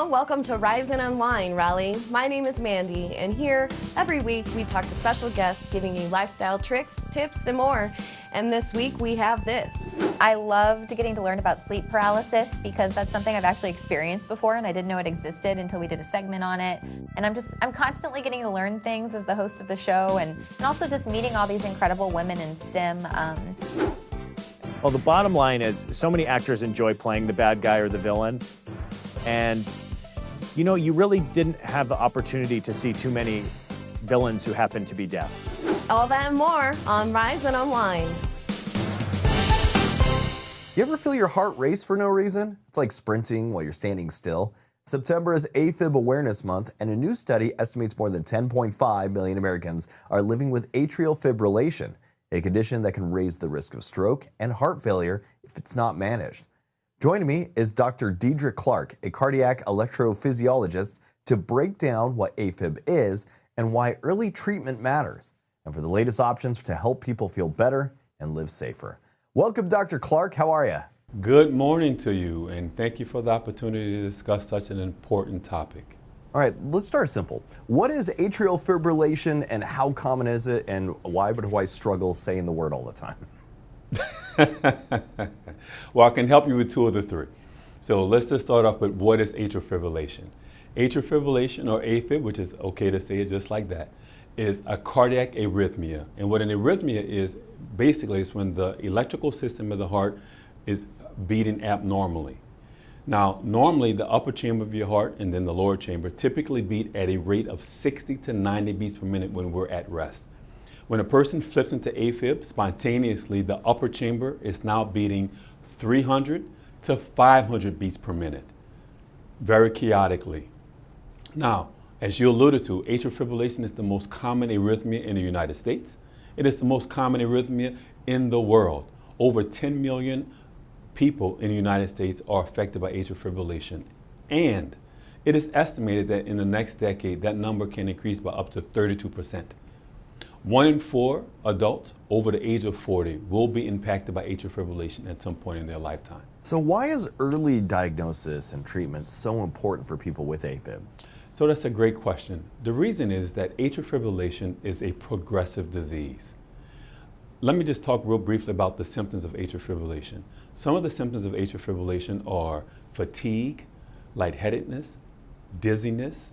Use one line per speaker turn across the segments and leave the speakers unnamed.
welcome to Rise Unwind Raleigh. My name is Mandy, and here every week we talk to special guests giving you lifestyle tricks, tips, and more. And this week we have this.
I loved getting to learn about sleep paralysis because that's something I've actually experienced before and I didn't know it existed until we did a segment on it. And I'm constantly getting to learn things as the host of the show and also just meeting all these incredible women in STEM.
Well, the bottom line is so many actors enjoy playing the bad guy or the villain. And, you know, you really didn't have the opportunity to see too many villains who happen to be deaf.
All that and more on Rise and Unwind.
You ever feel your heart race for no reason? It's like sprinting while you're standing still. September is AFib Awareness Month, and a new study estimates more than 10.5 million Americans are living with atrial fibrillation, a condition that can raise the risk of stroke and heart failure if it's not managed. Joining me is Dr. Dedric Clarke, a cardiac electrophysiologist, to break down what AFib is and why early treatment matters, and for the latest options to help people feel better and live safer. Welcome, Dr. Clarke. How are you?
Good morning to you, and thank you for the opportunity to discuss such an important topic.
All right, let's start simple. What is atrial fibrillation and how common is it, and why do I struggle saying the word all the time?
Well, I can help you with two of the three. So let's just start off with what is atrial fibrillation. Atrial fibrillation, or AFib, which is okay to say it just like that, is a cardiac arrhythmia. And what an arrhythmia is, basically, is when the electrical system of the heart is beating abnormally. Now, normally the upper chamber of your heart and then the lower chamber typically beat at a rate of 60 to 90 beats per minute when we're at rest. When a person flips into AFib, spontaneously the upper chamber is now beating 300 to 500 beats per minute, very chaotically. Now, as you alluded to, atrial fibrillation is the most common arrhythmia in the United States. It is the most common arrhythmia in the world. Over 10 million people in the United States are affected by atrial fibrillation. And it is estimated that in the next decade, that number can increase by up to 32%. 1 in 4 adults over the age of 40 will be impacted by atrial fibrillation at some point in their lifetime.
So why is early diagnosis and treatment so important for people with AFib?
So that's a great question. The reason is that atrial fibrillation is a progressive disease. Let me just talk real briefly about the symptoms of atrial fibrillation. Some of the symptoms of atrial fibrillation are fatigue, lightheadedness, dizziness,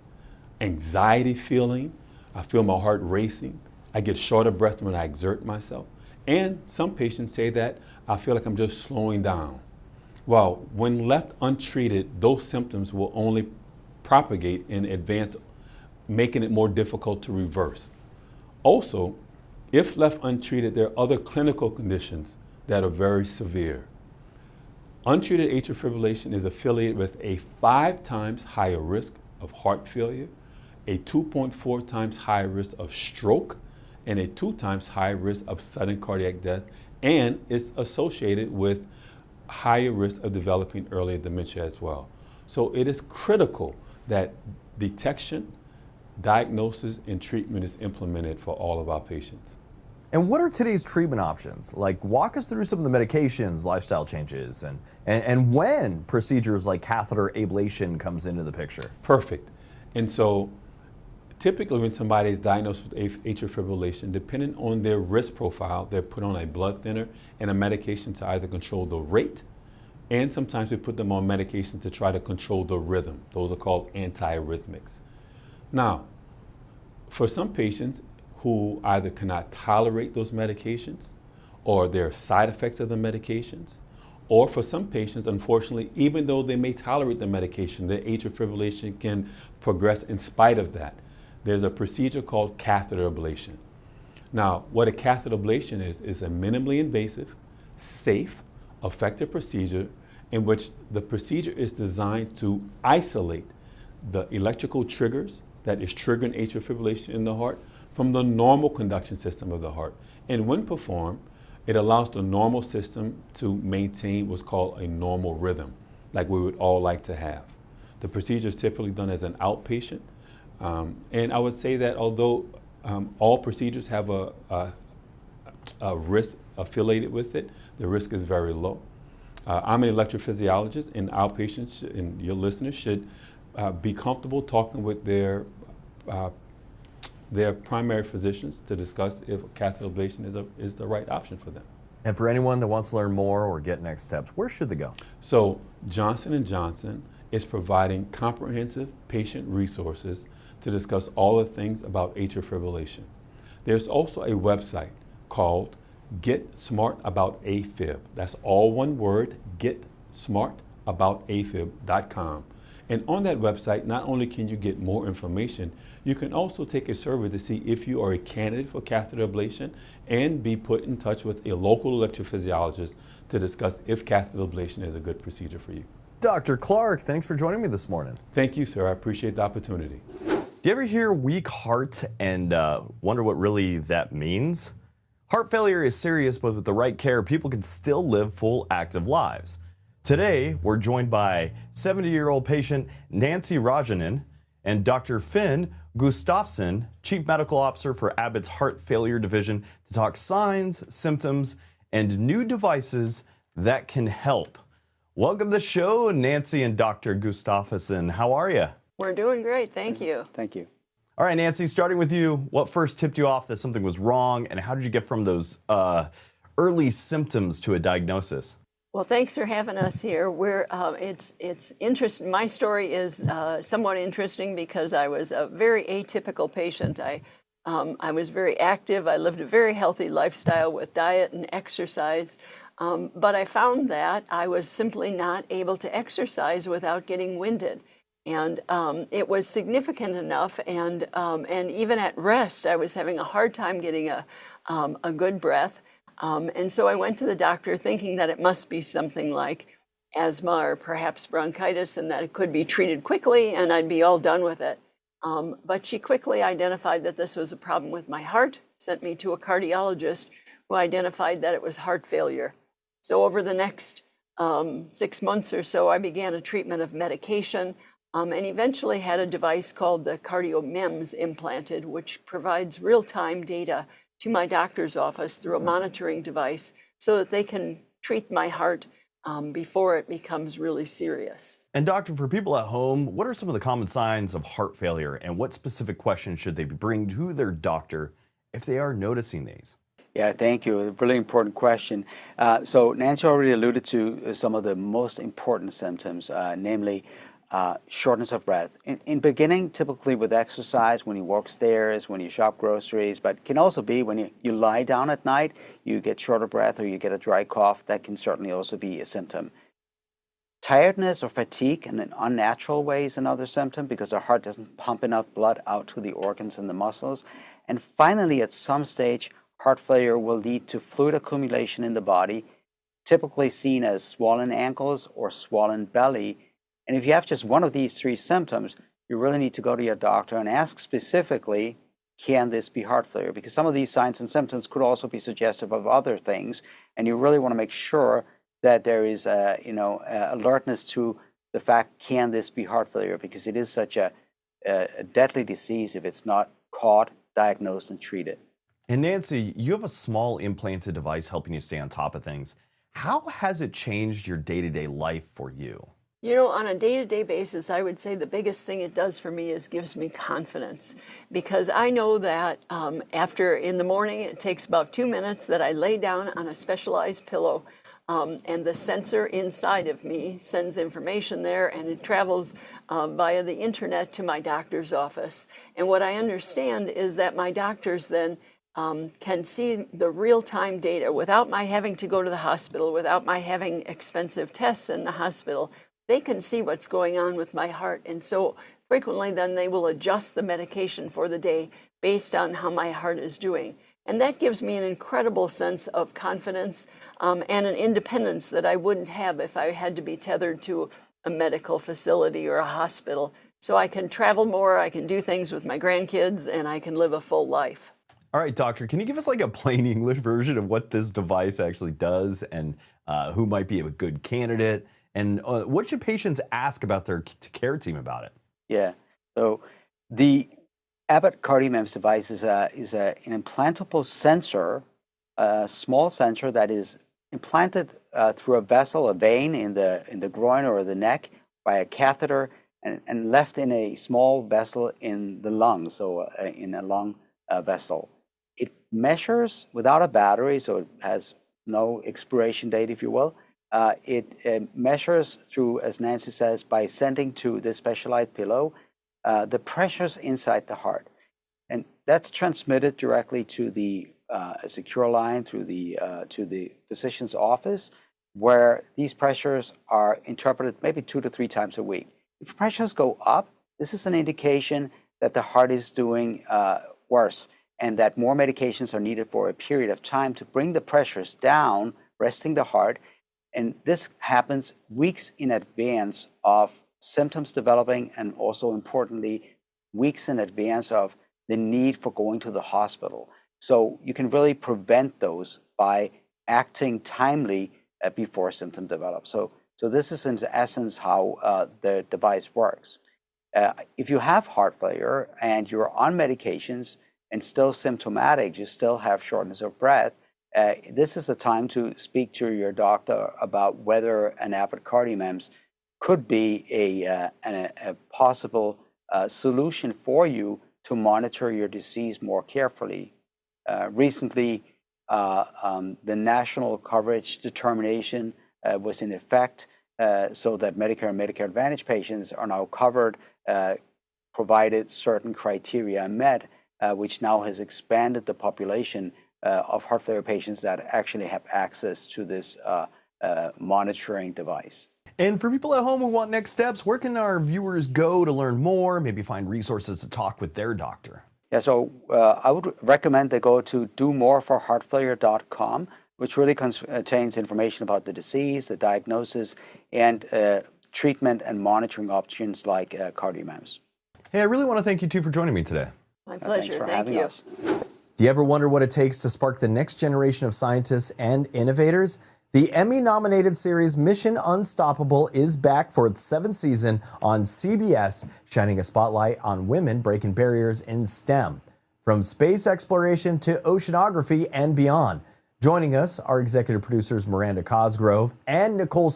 anxiety feeling. I feel my heart racing. I get short of breath when I exert myself. And some patients say that I feel like I'm just slowing down. Well, when left untreated, those symptoms will only propagate in advance, making it more difficult to reverse. Also, if left untreated, there are other clinical conditions that are very severe. Untreated atrial fibrillation is affiliated with a 5 times higher risk of heart failure, a 2.4 times higher risk of stroke, and a 2 times higher risk of sudden cardiac death, and it's associated with higher risk of developing early dementia as well. So it is critical that detection, diagnosis, and treatment is implemented for all of our patients.
And what are today's treatment options? Like, walk us through some of the medications, lifestyle changes, and when procedures like catheter ablation comes into the picture.
Perfect. And so typically when somebody is diagnosed with atrial fibrillation, depending on their risk profile, they're put on a blood thinner and a medication to either control the rate, and sometimes we put them on medication to try to control the rhythm. Those are called antiarrhythmics. Now, for some patients who either cannot tolerate those medications, or there are side effects of the medications, or for some patients, unfortunately, even though they may tolerate the medication, their atrial fibrillation can progress in spite of that. There's a procedure called catheter ablation. Now, what a catheter ablation is a minimally invasive, safe, effective procedure in which the procedure is designed to isolate the electrical triggers that is triggering atrial fibrillation in the heart from the normal conduction system of the heart. And when performed, it allows the normal system to maintain what's called a normal rhythm, like we would all like to have. The procedure is typically done as an outpatient. And I would say that although all procedures have a risk affiliated with it, the risk is very low. I'm an electrophysiologist, and our patients and your listeners should be comfortable talking with their primary physicians to discuss if catheter ablation is the right option for them.
And for anyone that wants to learn more or get next steps, where should they go?
So Johnson & Johnson is providing comprehensive patient resources to discuss all the things about atrial fibrillation. There's also a website called Get Smart About AFib. That's all one word, getsmartaboutafib.com. And on that website, not only can you get more information, you can also take a survey to see if you are a candidate for catheter ablation and be put in touch with a local electrophysiologist to discuss if catheter ablation is a good procedure for you.
Dr. Clarke, thanks for joining me this morning.
Thank you, sir. I appreciate the opportunity.
Do you ever hear weak heart and wonder what really that means? Heart failure is serious, but with the right care, people can still live full, active lives. Today, we're joined by 70-year-old patient Nancy Rajanen and Dr. Finn Gustafsson, Chief Medical Officer for Abbott's Heart Failure Division, to talk signs, symptoms, and new devices that can help. Welcome to the show, Nancy and Dr. Gustafsson. How are you?
We're doing great, thank you.
Thank you.
All right, Nancy, starting with you, what first tipped you off that something was wrong, and how did you get from those early symptoms to a diagnosis?
Well, thanks for having us here. It's interesting. My story is somewhat interesting because I was a very atypical patient. I was very active. I lived a very healthy lifestyle with diet and exercise. But I found that I was simply not able to exercise without getting winded. And it was significant enough, and even at rest, I was having a hard time getting a good breath. And so I went to the doctor thinking that it must be something like asthma or perhaps bronchitis, and that it could be treated quickly and I'd be all done with it. But she quickly identified that this was a problem with my heart, sent me to a cardiologist who identified that it was heart failure. So over the next 6 months or so, I began a treatment of medication. And eventually had a device called the CardioMEMS implanted, which provides real-time data to my doctor's office through a monitoring device so that they can treat my heart before it becomes really serious.
And doctor, for people at home, what are some of the common signs of heart failure, and what specific questions should they bring to their doctor if they are noticing these?
Yeah, thank you. A really important question. So Nancy already alluded to some of the most important symptoms, namely shortness of breath. In beginning, typically with exercise, when you walk stairs, when you shop groceries, but can also be when you lie down at night, you get short of breath or you get a dry cough. That can certainly also be a symptom. Tiredness or fatigue in an unnatural way is another symptom because the heart doesn't pump enough blood out to the organs and the muscles. And finally, at some stage, heart failure will lead to fluid accumulation in the body, typically seen as swollen ankles or swollen belly. And if you have just one of these three symptoms, you really need to go to your doctor and ask specifically, can this be heart failure? Because some of these signs and symptoms could also be suggestive of other things, and you really want to make sure that there is alertness to the fact, can this be heart failure? Because it is such a deadly disease if it's not caught, diagnosed, and treated.
And Nancy, you have a small implanted device helping you stay on top of things. How has it changed your day-to-day life for you?
You know, on a day-to-day basis, I would say the biggest thing it does for me is gives me confidence, because I know that after in the morning, it takes about 2 minutes that I lay down on a specialized pillow, and the sensor inside of me sends information there, and it travels via the internet to my doctor's office. And what I understand is that my doctors then can see the real-time data without my having to go to the hospital, without my having expensive tests in the hospital. They can see what's going on with my heart. And so frequently then they will adjust the medication for the day based on how my heart is doing. And that gives me an incredible sense of confidence and an independence that I wouldn't have if I had to be tethered to a medical facility or a hospital. So I can travel more, I can do things with my grandkids, and I can live a full life.
All right, doctor, can you give us like a plain English version of what this device actually does and who might be a good candidate? And what should patients ask about their care team about it?
Yeah, so the Abbott CardioMEMS device is an implantable sensor, a small sensor that is implanted through a vessel, a vein in the groin or the neck by a catheter and left in a small vessel in the lung, so in a lung vessel. It measures without a battery, so it has no expiration date, if you will. It measures through, as Nancy says, by sending to the specialized pillow the pressures inside the heart. And that's transmitted directly to the secure line through to the physician's office, where these pressures are interpreted maybe 2 to 3 times a week. If pressures go up, this is an indication that the heart is doing worse and that more medications are needed for a period of time to bring the pressures down, resting the heart. And this happens weeks in advance of symptoms developing, and also importantly, weeks in advance of the need for going to the hospital. So you can really prevent those by acting timely before symptom develops. So this is in essence how the device works. If you have heart failure and you're on medications and still symptomatic, you still have shortness of breath, this is the time to speak to your doctor about whether an Abbott CardioMEMS could be a possible solution for you to monitor your disease more carefully. Recently, the national coverage determination was in effect, so that Medicare and Medicare Advantage patients are now covered, provided certain criteria are met, which now has expanded the population of heart failure patients that actually have access to this monitoring device.
And for people at home who want next steps, where can our viewers go to learn more, maybe find resources to talk with their doctor?
Yeah, so I would recommend they go to domoreforheartfailure.com, which really contains information about the disease, the diagnosis, and treatment and monitoring options like CardioMEMS.
Hey, I really want to thank you two for joining me today.
My pleasure.
Thanks for
Thank
having
you.
us.
Do you ever wonder what it takes to spark the next generation of scientists and innovators? The Emmy-nominated series Mission Unstoppable is back for its 7th season on CBS, shining a spotlight on women breaking barriers in STEM, from space exploration to oceanography and beyond. Joining us are executive producers Miranda Cosgrove and Nicole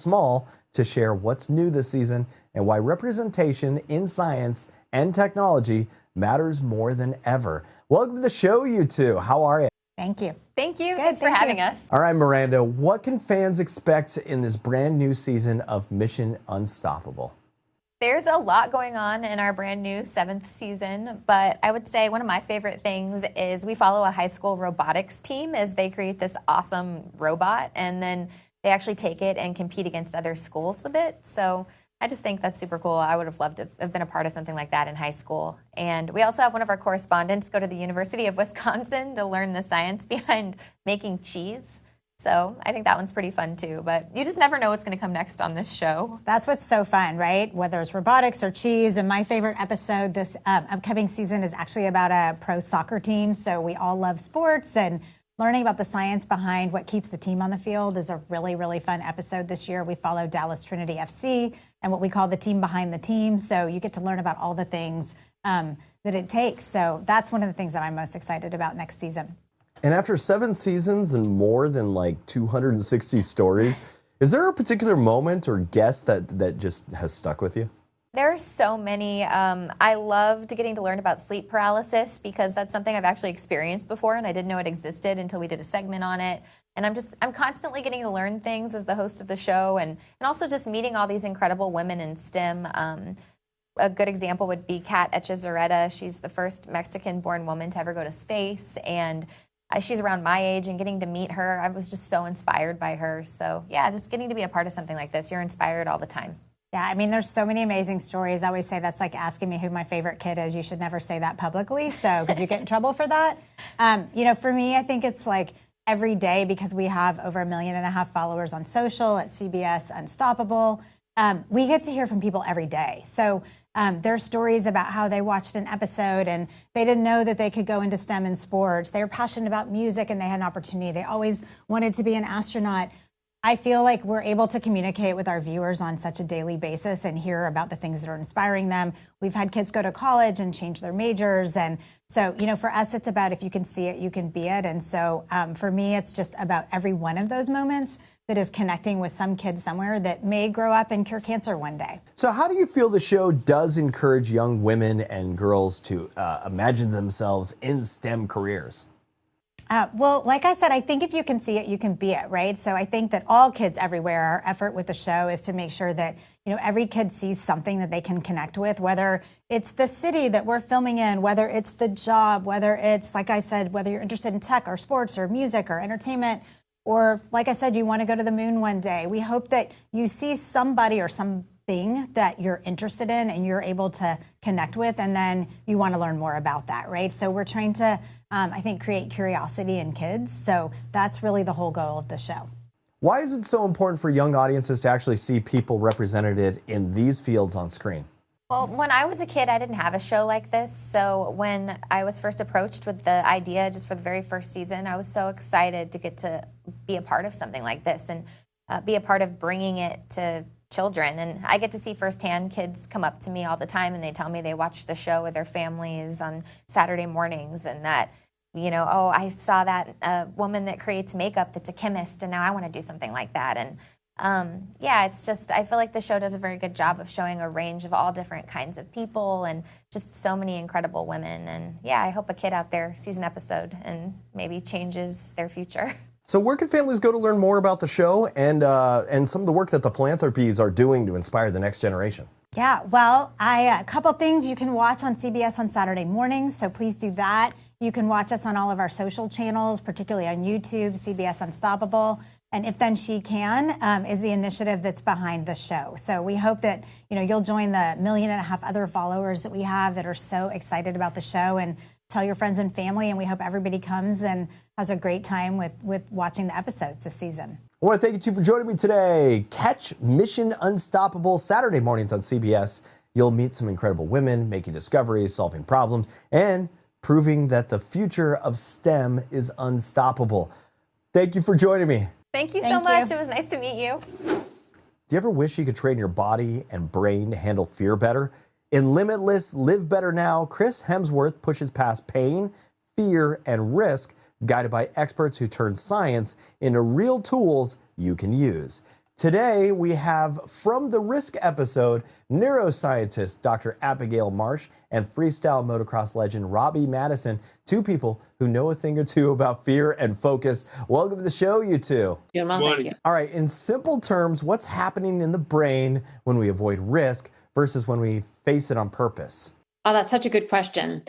to share what's new this season and why representation in science and technology matters more than ever. Welcome to the show, you two. How are you?
Thank you.
Thank you.
Good,
Thanks for
thank
having
you.
us.
All right, Miranda, what can fans expect in this brand new season of Mission Unstoppable?
There's a lot going on in our brand new 7th season, but I would say one of my favorite things is we follow a high school robotics team as they create this awesome robot, and then they actually take it and compete against other schools with it. So I just think that's super cool. I would have loved to have been a part of something like that in high school. And we also have one of our correspondents go to the University of Wisconsin to learn the science behind making cheese. So I think that one's pretty fun too. But you just never know what's going to come next on this show.
That's what's so fun, right? Whether it's robotics or cheese. And my favorite episode this upcoming season is actually about a pro soccer team. So we all love sports, and learning about the science behind what keeps the team on the field is a really, really fun episode this year. We follow Dallas Trinity FC and what we call the team behind the team. So you get to learn about all the things that it takes. So that's one of the things that I'm most excited about next season.
And after 7 seasons and more than like 260 stories, is there a particular moment or guest that just has stuck with you?
There are so many. I loved getting to learn about sleep paralysis because that's something I've actually experienced before, and I didn't know it existed until we did a segment on it. And I'm constantly getting to learn things as the host of the show, and also just meeting all these incredible women in STEM. A good example would be Kat Echezarreta. She's the first Mexican-born woman to ever go to space, and she's around my age, and getting to meet her, I was just so inspired by her. So yeah, just getting to be a part of something like this, you're inspired all the time.
Yeah, I mean, there's so many amazing stories. I always say that's like asking me who my favorite kid is. You should never say that publicly, so because you get in trouble for that. For me, I think it's like every day, because we have over 1.5 million followers on social at CBS Unstoppable. We get to hear from people every day. So there's stories about how they watched an episode and they didn't know that they could go into STEM and sports. They were passionate about music and they had an opportunity. They always wanted to be an astronaut. I feel like we're able to communicate with our viewers on such a daily basis and hear about the things that are inspiring them. We've had kids go to college and change their majors. And so, for us, it's about if you can see it, you can be it. And so for me, it's just about every one of those moments that is connecting with some kids somewhere that may grow up and cure cancer one day.
So how do you feel the show does encourage young women and girls to imagine themselves in STEM careers?
Well, like I said, I think if you can see it, you can be it, right? So I think that all kids everywhere, our effort with the show is to make sure that, every kid sees something that they can connect with, whether it's the city that we're filming in, whether it's the job, whether it's, like I said, whether you're interested in tech or sports or music or entertainment, or like I said, you want to go to the moon one day. We hope that you see somebody or something that you're interested in and you're able to connect with, and then you want to learn more about that, right? So we're trying to, I think, create curiosity in kids. So that's really the whole goal of the show.
Why is it so important for young audiences to actually see people represented in these fields on screen?
Well, when I was a kid, I didn't have a show like this. So when I was first approached with the idea just for the very first season, I was so excited to get to be a part of something like this and be a part of bringing it to children. And I get to see firsthand kids come up to me all the time and they tell me they watch the show with their families on Saturday mornings, and that, oh, I saw that woman that creates makeup that's a chemist, and now I want to do something like that. And it's just, I feel like the show does a very good job of showing a range of all different kinds of people and just so many incredible women. And I hope a kid out there sees an episode and maybe changes their future.
So where can families go to learn more about the show and some of the work that the philanthropies are doing to inspire the next generation?
Yeah, well, a couple things you can watch on CBS on Saturday mornings, so please do that. You can watch us on all of our social channels, particularly on YouTube, CBS Unstoppable. And If Then She Can is the initiative that's behind the show. So we hope that you'll join the 1.5 million other followers that we have that are so excited about the show, and tell your friends and family. And we hope everybody comes and has a great time with watching the episodes this season.
I want to thank you two for joining me today. Catch Mission Unstoppable Saturday mornings on CBS. You'll meet some incredible women making discoveries, solving problems, and proving that the future of STEM is unstoppable. Thank you for joining me.
Thank you so much. It was nice to meet you.
Do you ever wish you could train your body and brain to handle fear better? In Limitless, Live Better Now, Chris Hemsworth pushes past pain, fear, and risk, guided by experts who turn science into real tools you can use. Today, we have, from the Risk episode, neuroscientist Dr. Abigail Marsh and freestyle motocross legend Robbie Maddison, two people who know a thing or two about fear and focus. Welcome to the show, you two.
Thank you.
All right, in simple terms, what's happening in the brain when we avoid risk versus when we face it on purpose?
Oh, that's such a good question.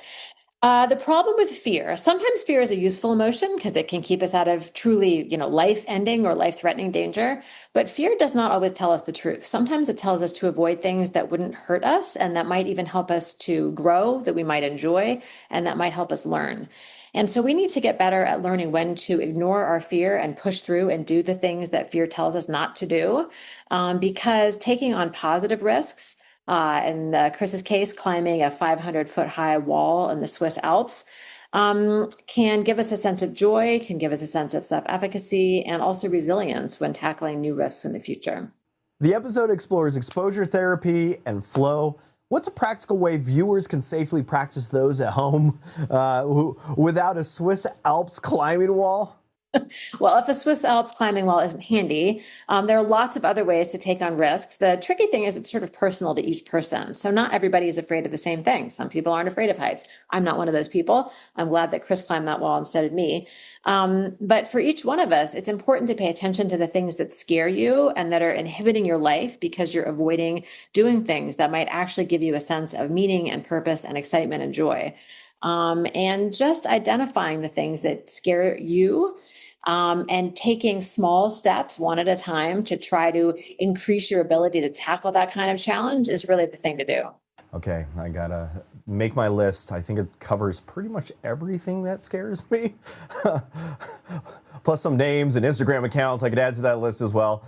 The problem with fear, sometimes fear is a useful emotion because it can keep us out of truly, life-ending or life-threatening danger. But fear does not always tell us the truth. Sometimes it tells us to avoid things that wouldn't hurt us and that might even help us to grow, that we might enjoy, and that might help us learn. And so we need to get better at learning when to ignore our fear and push through and do the things that fear tells us not to do, because taking on positive risks, in Chris's case, climbing a 500-foot high wall in the Swiss Alps, can give us a sense of joy, can give us a sense of self-efficacy, and also resilience when tackling new risks in the future.
The episode explores exposure therapy and flow. What's a practical way viewers can safely practice those at home without a Swiss Alps climbing wall?
Well, if a Swiss Alps climbing wall isn't handy, there are lots of other ways to take on risks. The tricky thing is it's sort of personal to each person. So not everybody is afraid of the same thing. Some people aren't afraid of heights. I'm not one of those people. I'm glad that Chris climbed that wall instead of me. But for each one of us, it's important to pay attention to the things that scare you and that are inhibiting your life because you're avoiding doing things that might actually give you a sense of meaning and purpose and excitement and joy. And just identifying the things that scare you, and taking small steps one at a time to try to increase your ability to tackle that kind of challenge is really the thing to do.
Okay, I gotta make my list. I think it covers pretty much everything that scares me. Plus some names and Instagram accounts I could add to that list as well.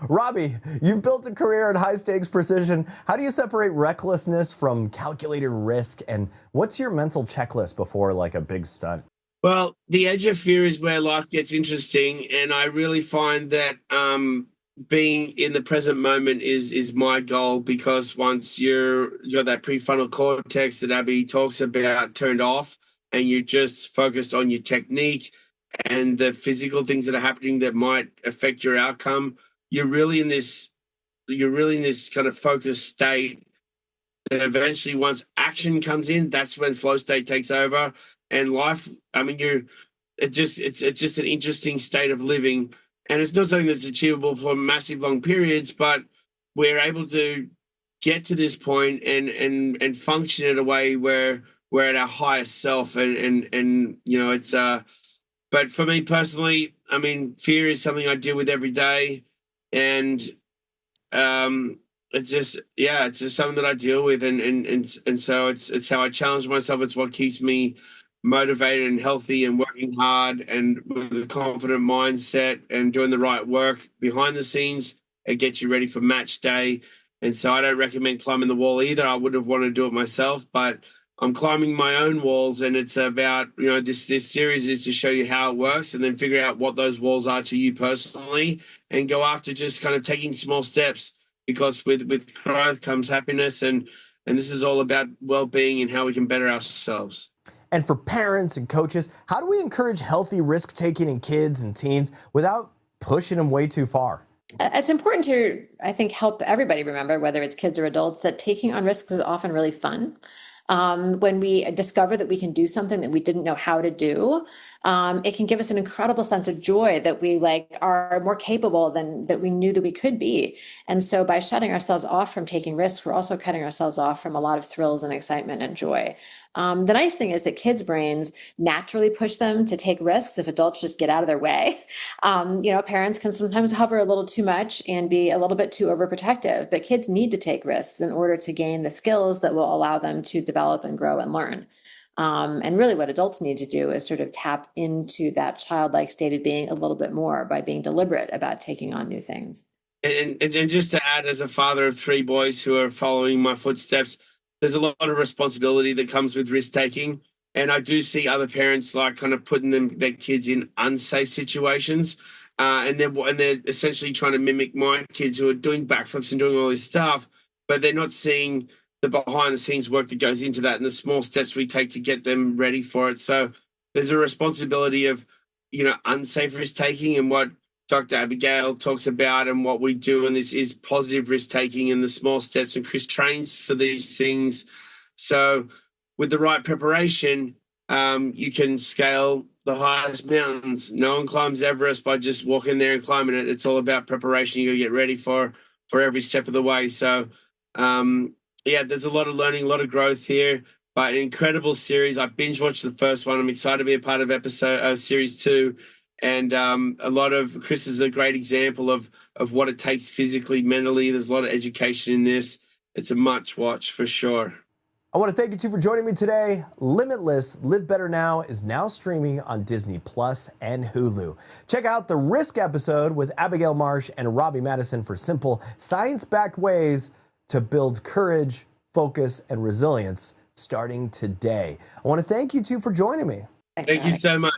Robbie, you've built a career in high-stakes precision. How do you separate recklessness from calculated risk? And what's your mental checklist before like a big stunt?
Well, the edge of fear is where life gets interesting, and I really find that being in the present moment is my goal, because once you're that prefrontal cortex that Abby talks about turned off, and you're just focused on your technique and the physical things that are happening that might affect your outcome, you're really in this kind of focused state that eventually, once action comes in, that's when flow state takes over. And life, I mean, it's just an interesting state of living, and it's not something that's achievable for massive long periods, but we're able to get to this point and function in a way where we're at our highest self, and you know, it's but for me personally, I mean, fear is something I deal with every day, and it's just something that I deal with, and so it's how I challenge myself. It's what keeps me motivated and healthy and working hard and with a confident mindset and doing the right work behind the scenes. It gets you ready for match day. And so I don't recommend climbing the wall either. I would have wanted to do it myself, but I'm climbing my own walls, and it's about, you know, this series is to show you how it works and then figure out what those walls are to you personally and go after just kind of taking small steps, because with growth comes happiness, and this is all about well-being and how we can better ourselves.
And for parents and coaches, how do we encourage healthy risk-taking in kids and teens without pushing them way too far?
It's important to, I think, help everybody remember, whether it's kids or adults, that taking on risks is often really fun. When we discover that we can do something that we didn't know how to do, it can give us an incredible sense of joy that we are more capable than that we knew that we could be. And so by shutting ourselves off from taking risks, we're also cutting ourselves off from a lot of thrills and excitement and joy. The nice thing is that kids' brains naturally push them to take risks if adults just get out of their way. Parents can sometimes hover a little too much and be a little bit too overprotective, but kids need to take risks in order to gain the skills that will allow them to develop and grow and learn. And really what adults need to do is sort of tap into that childlike state of being a little bit more by being deliberate about taking on new things.
And just to add, as a father of 3 boys who are following my footsteps, there's a lot of responsibility that comes with risk taking. And I do see other parents kind of putting their kids in unsafe situations. And they're essentially trying to mimic my kids who are doing backflips and doing all this stuff, but they're not seeing the behind the scenes work that goes into that and the small steps we take to get them ready for it. So there's a responsibility of, unsafe risk taking, and what Dr. Abigail talks about and what we do, and this is positive risk taking and the small steps, and Chris trains for these things. So with the right preparation, you can scale the highest mountains. No one climbs Everest by just walking there and climbing it. It's all about preparation. You got to get ready for every step of the way. So there's a lot of learning, a lot of growth here, but an incredible series. I binge watched the first one. I'm excited to be a part of series 2. And Chris is a great example of what it takes physically, mentally. There's a lot of education in this. It's a must watch for sure.
I want to thank you two for joining me today. Limitless, Live Better Now is now streaming on Disney Plus and Hulu. Check out the Risk episode with Abigail Marsh and Robbie Maddison for simple, science-backed ways to build courage, focus, and resilience starting today. I want to thank you two for joining me.
Thank you so much.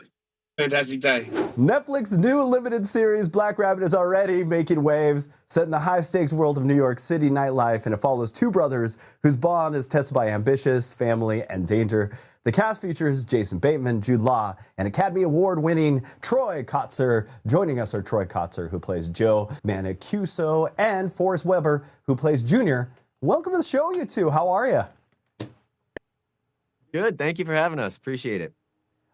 Fantastic day.
Netflix's new limited series, Black Rabbit, is already making waves, set in the high-stakes world of New York City nightlife, and it follows 2 brothers whose bond is tested by ambitious, family, and danger. The cast features Jason Bateman, Jude Law, and Academy Award-winning Troy Kotsur. Joining us are Troy Kotsur, who plays Joe Mancuso, and Forrest Weber, who plays Junior. Welcome to the show, you two. How are you?
Good. Thank you for having us. Appreciate it.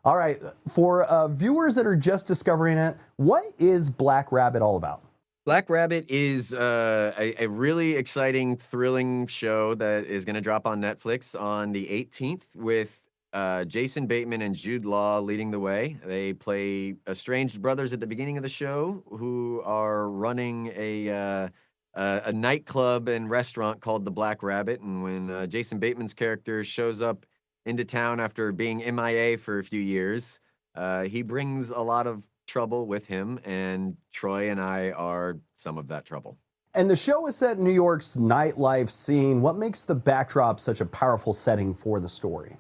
All right, for viewers that are just discovering it, what is Black Rabbit all about?
Black Rabbit is a really exciting, thrilling show that is going to drop on Netflix on the 18th with Jason Bateman and Jude Law leading the way. They play estranged brothers at the beginning of the show who are running a nightclub and restaurant called the Black Rabbit. And when Jason Bateman's character shows up into town after being MIA for a few years, he brings a lot of trouble with him, and Troy and I are some of that trouble.
And the show is set in New York's nightlife scene. What makes the backdrop such a powerful setting for the story?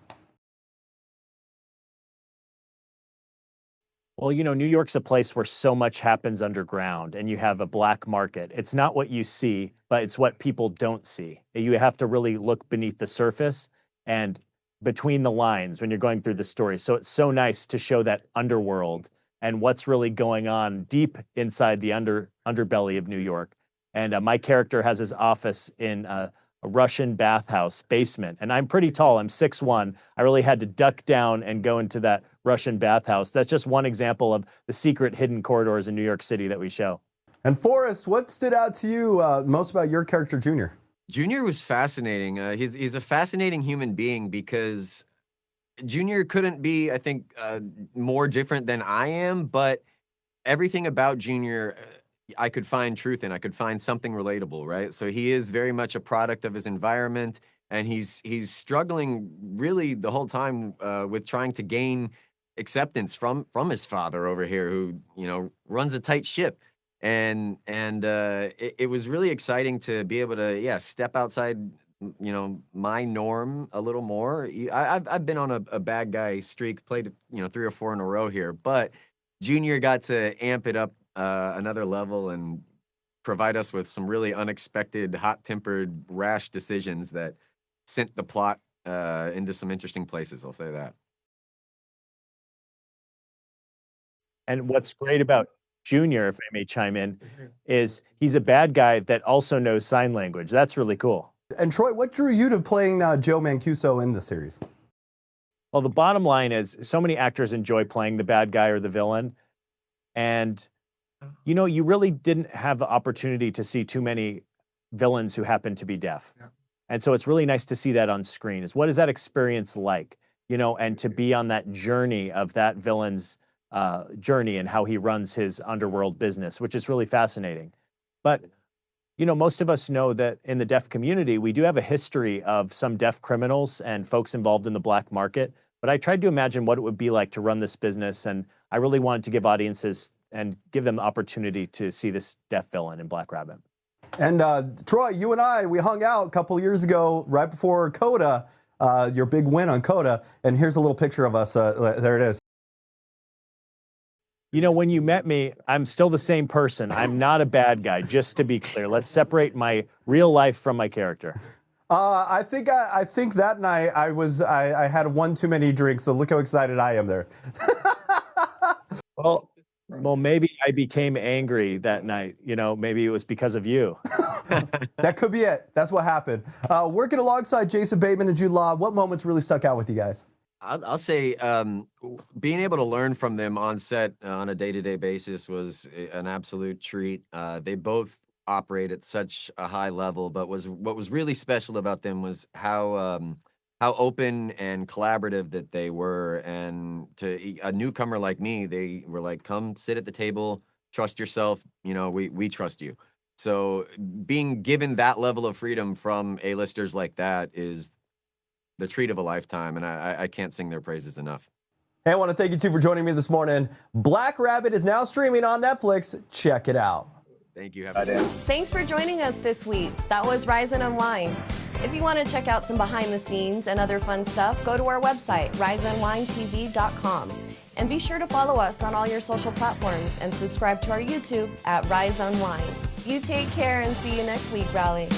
Well, New York's a place where so much happens underground, and you have a black market. It's not what you see, but it's what people don't see. You have to really look beneath the surface and between the lines when you're going through the story. So it's so nice to show that underworld and what's really going on deep inside the underbelly of New York. And my character has his office in a Russian bathhouse basement. And I'm pretty tall, I'm 6'1". I really had to duck down and go into that Russian bathhouse. That's just one example of the secret hidden corridors in New York City that we show.
And Forrest, what stood out to you most about your character, Junior?
Junior was fascinating. He's a fascinating human being because Junior couldn't be, I think, more different than I am, but everything about Junior I could find truth in. I could find something relatable, right? So he is very much a product of his environment, and he's struggling really the whole time with trying to gain acceptance from his father over here, who, you know, runs a tight ship. And it was really exciting to be able to, step outside, you know, my norm a little more. I've been on a bad guy streak, played, you know, 3 or 4 in a row here, but Junior got to amp it up another level and provide us with some really unexpected, hot-tempered, rash decisions that sent the plot into some interesting places, I'll say that.
And what's great about Junior, if I may chime in, is he's a bad guy that also knows sign language. That's really cool.
And Troy, what drew you to playing Joe Mancuso in the series?
Well, the bottom line is so many actors enjoy playing the bad guy or the villain. And, you know, you really didn't have the opportunity to see too many villains who happen to be deaf. Yeah. And so it's really nice to see that on screen. What is that experience like? You know, and to be on that journey of that villain's journey and how he runs his underworld business, which is really fascinating. But, you know, most of us know that in the deaf community, we do have a history of some deaf criminals and folks involved in the black market. But I tried to imagine what it would be like to run this business, and I really wanted to give audiences and give them the opportunity to see this deaf villain in Black Rabbit.
And Troy, you and I, we hung out a couple years ago, right before CODA, your big win on CODA, and here's a little picture of us. There it is.
You know, when you met me, I'm still the same person. I'm not a bad guy, just to be clear. Let's separate my real life from my character.
I think that night I had one too many drinks, so look how excited I am there.
Well, maybe I became angry that night. You know, maybe it was because of you.
That could be it. That's what happened. Working alongside Jason Bateman and Jude Law, what moments really stuck out with you guys?
I'll say being able to learn from them on set on a day-to-day basis was an absolute treat. They both operate at such a high level, but what was really special about them was how open and collaborative that they were. And to a newcomer like me, they were like, come sit at the table, trust yourself, you know, we trust you. So being given that level of freedom from A-listers like that is the treat of a lifetime, and I can't sing their praises enough.
Hey, I want to thank you too for joining me this morning. Black Rabbit is now streaming on Netflix. Check it out.
Thank you.
Thanks for joining us this week. That was Rise Unwind. If you want to check out some behind the scenes and other fun stuff, go to our website, riseunwindtv.com. And be sure to follow us on all your social platforms and subscribe to our YouTube at Rise Unwind. You take care and see you next week, Raleigh.